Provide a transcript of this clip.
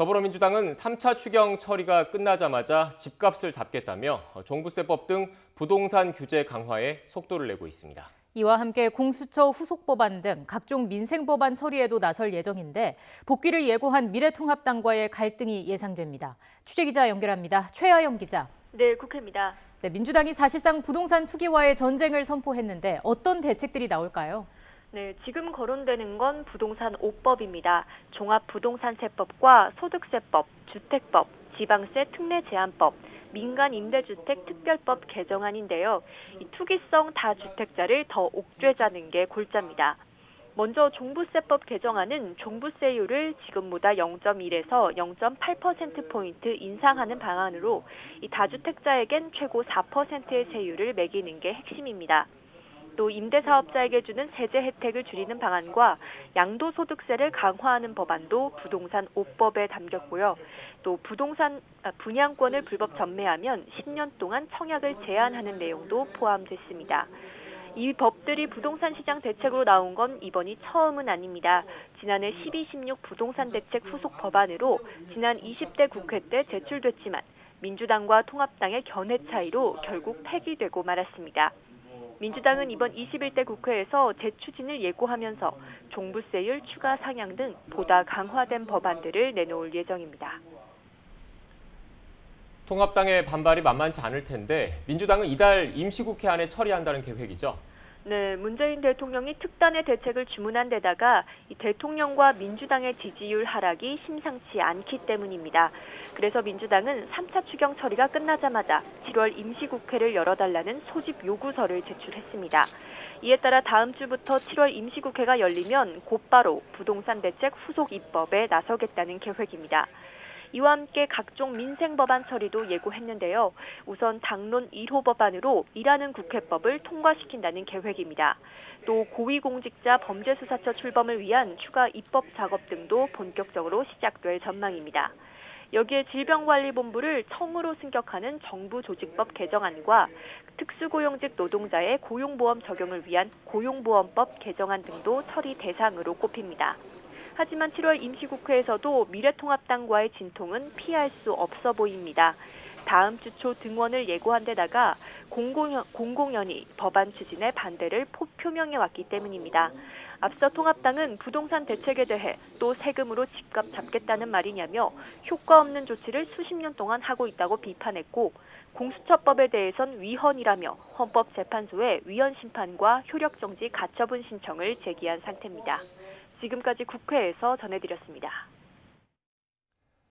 더불어민주당은 3차 추경 처리가 끝나자마자 집값을 잡겠다며 종부세법 등 부동산 규제 강화에 속도를 내고 있습니다. 이와 함께 공수처 후속 법안 등 각종 민생 법안 처리에도 나설 예정인데 복귀를 예고한 미래통합당과의 갈등이 예상됩니다. 취재기자 연결합니다. 최하영 기자. 네, 국회입니다. 네, 민주당이 사실상 부동산 투기와의 전쟁을 선포했는데 어떤 대책들이 나올까요? 네, 지금 거론되는 건 부동산 5법입니다. 종합부동산세법과 소득세법, 주택법, 지방세 특례 제한법, 민간 임대주택 특별법 개정안인데요. 이 투기성 다주택자를 더 옥죄자는 게 골자입니다. 먼저 종부세법 개정안은 종부세율을 지금보다 0.1에서 0.8%포인트 인상하는 방안으로 이 다주택자에겐 최고 4%의 세율을 매기는 게 핵심입니다. 또 임대사업자에게 주는 세제 혜택을 줄이는 방안과 양도소득세를 강화하는 법안도 부동산 5법에 담겼고요. 또 부동산 분양권을 불법 전매하면 10년 동안 청약을 제한하는 내용도 포함됐습니다. 이 법들이 부동산 시장 대책으로 나온 건 이번이 처음은 아닙니다. 지난해 12.16 부동산 대책 후속 법안으로 지난 20대 국회 때 제출됐지만 민주당과 통합당의 견해 차이로 결국 폐기되고 말았습니다. 민주당은 이번 21대 국회에서 재추진을 예고하면서 종부세율 추가 상향 등 보다 강화된 법안들을 내놓을 예정입니다. 통합당의 반발이 만만치 않을 텐데 민주당은 이달 임시국회 안에 처리한다는 계획이죠. 네, 문재인 대통령이 특단의 대책을 주문한 데다가 이 대통령과 민주당의 지지율 하락이 심상치 않기 때문입니다. 그래서 민주당은 3차 추경 처리가 끝나자마자 7월 임시국회를 열어달라는 소집 요구서를 제출했습니다. 이에 따라 다음 주부터 7월 임시국회가 열리면 곧바로 부동산 대책 후속 입법에 나서겠다는 계획입니다. 이와 함께 각종 민생 법안 처리도 예고했는데요. 우선 당론 1호 법안으로 일하는 국회법을 통과시킨다는 계획입니다. 또 고위공직자 범죄수사처 출범을 위한 추가 입법 작업 등도 본격적으로 시작될 전망입니다. 여기에 질병관리본부를 청으로 승격하는 정부조직법 개정안과 특수고용직 노동자의 고용보험 적용을 위한 고용보험법 개정안 등도 처리 대상으로 꼽힙니다. 하지만 7월 임시국회에서도 미래통합당과의 진통은 피할 수 없어 보입니다. 다음 주 초 등원을 예고한 데다가 공공연히 법안 추진에 반대를 표명해왔기 때문입니다. 앞서 통합당은 부동산 대책에 대해 또 세금으로 집값 잡겠다는 말이냐며 효과 없는 조치를 수십 년 동안 하고 있다고 비판했고 공수처법에 대해선 위헌이라며 헌법재판소에 위헌 심판과 효력정지 가처분 신청을 제기한 상태입니다. 지금까지 국회에서 전해드렸습니다.